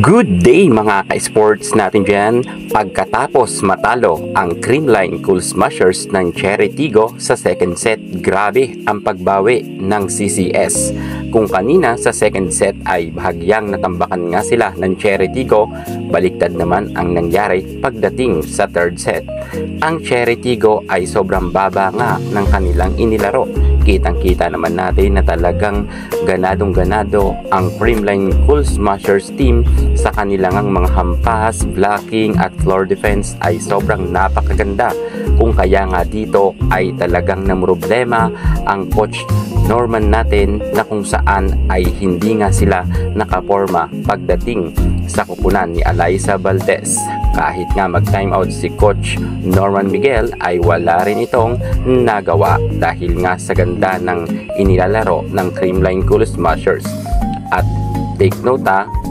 Good day mga ka-sports natin dyan. Pagkatapos matalo ang Creamline Cool Smashers ng Cherry Tigo sa second set, grabe ang pagbawi ng CCS. Kung kanina sa second set ay bahagyang natambakan nga sila ng Cherry Tigo, baliktad naman ang nangyari pagdating sa third set. Ang Cherry Tigo ay sobrang baba nga ng kanilang inilaro. Kitang-kita naman natin na talagang ganadong-ganado ang Creamline Cool Smashers team sa kanilang mga hampas, blocking at floor defense ay sobrang napakaganda. Kung kaya nga dito ay talagang namroblema ang coach Norman natin na kung saan ay hindi nga sila nakaporma pagdating sa kupunan ni Alyssa Valdez. Kahit nga mag-timeout si Coach Norman Miguel ay wala rin itong nagawa dahil nga sa ganda ng inilalaro ng Creamline Cool Smashers. At take note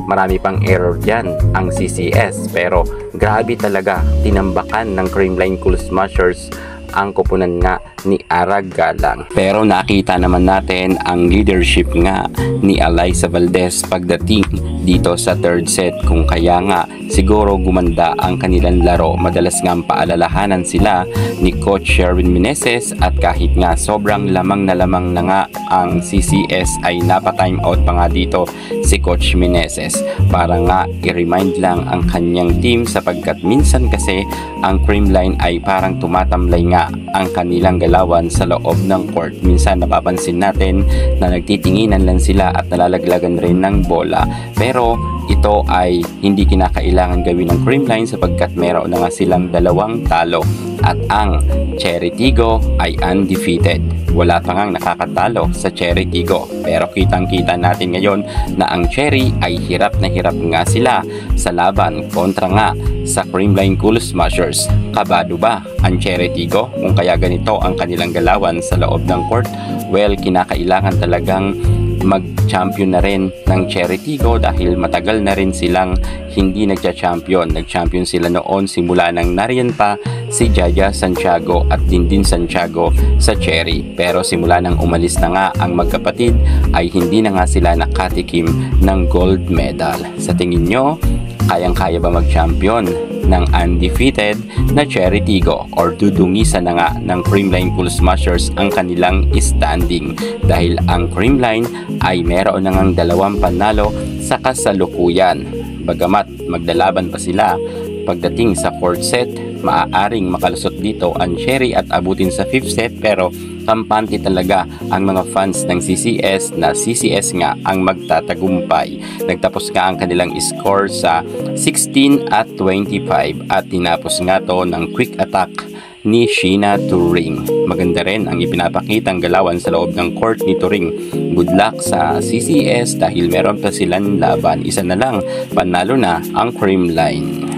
marami pang error dyan ang CCS, pero grabe talaga tinambakan ng Creamline Cool Smashers ang kupunan nga ni Arag Galang. Pero nakita naman natin ang leadership nga ni Alyssa Valdez pagdating dito sa third set, kung kaya nga siguro gumanda ang kanilang laro. Madalas nga paalalahanan sila ni Coach Sherwin Meneses at kahit nga sobrang lamang na nga ang CCS ay napa-timeout pa nga dito si Coach Meneses para nga i-remind lang ang kanyang team, sapagkat minsan kasi ang Creamline ay parang tumatamlay nga ang kanilang galawan sa loob ng court. Minsan napapansin natin na nagtitinginan lang sila at nalalaglagan rin ng bola, pero ito ay hindi kinakailangan gawin ng Creamline sapagkat meron na nga silang dalawang talo at ang Cherry Tigo ay undefeated. Wala pa ngang nakakatalo sa Cherry Tigo, pero kitang-kita natin ngayon na ang Cherry ay hirap na hirap nga sila sa laban kontra nga sa Creamline Cool Smashers. Kabado ba ang Cherry Tigo kung kaya ganito ang kanilang galawan sa loob ng court? Well, kinakailangan talagang mag-champion na rin ng Cherry Tigo dahil matagal na rin silang hindi nagcha-champion. Nag-champion sila noon simula nang nariyan pa si Jaja Santiago at Dindin Santiago sa Cherry. Pero simula nang umalis na nga ang magkapatid ay hindi na nga sila nakatikim ng gold medal. Sa tingin nyo, kayang-kaya ba mag-champion ng undefeated na Cherry Tigo, or dudungisan na nga ng Creamline Cool Smashers ang kanilang standing dahil ang Creamline ay meron na ngang dalawang panalo sa kasalukuyan? Bagamat maglalaban pa sila pagdating sa fourth set, maaaring makalusot dito ang Cherry at abutin sa fifth set, pero kampante talaga ang mga fans ng CCS na CCS nga ang magtatagumpay. Nagtapos nga ang kanilang score sa 16-25 at tinapos nga to ng quick attack ni Sheena Turing. Maganda rin ang ipinapakitang galawan sa loob ng court ni Turing. Good luck sa CCS dahil meron pa silang laban. Isa na lang, panalo na ang Creamline.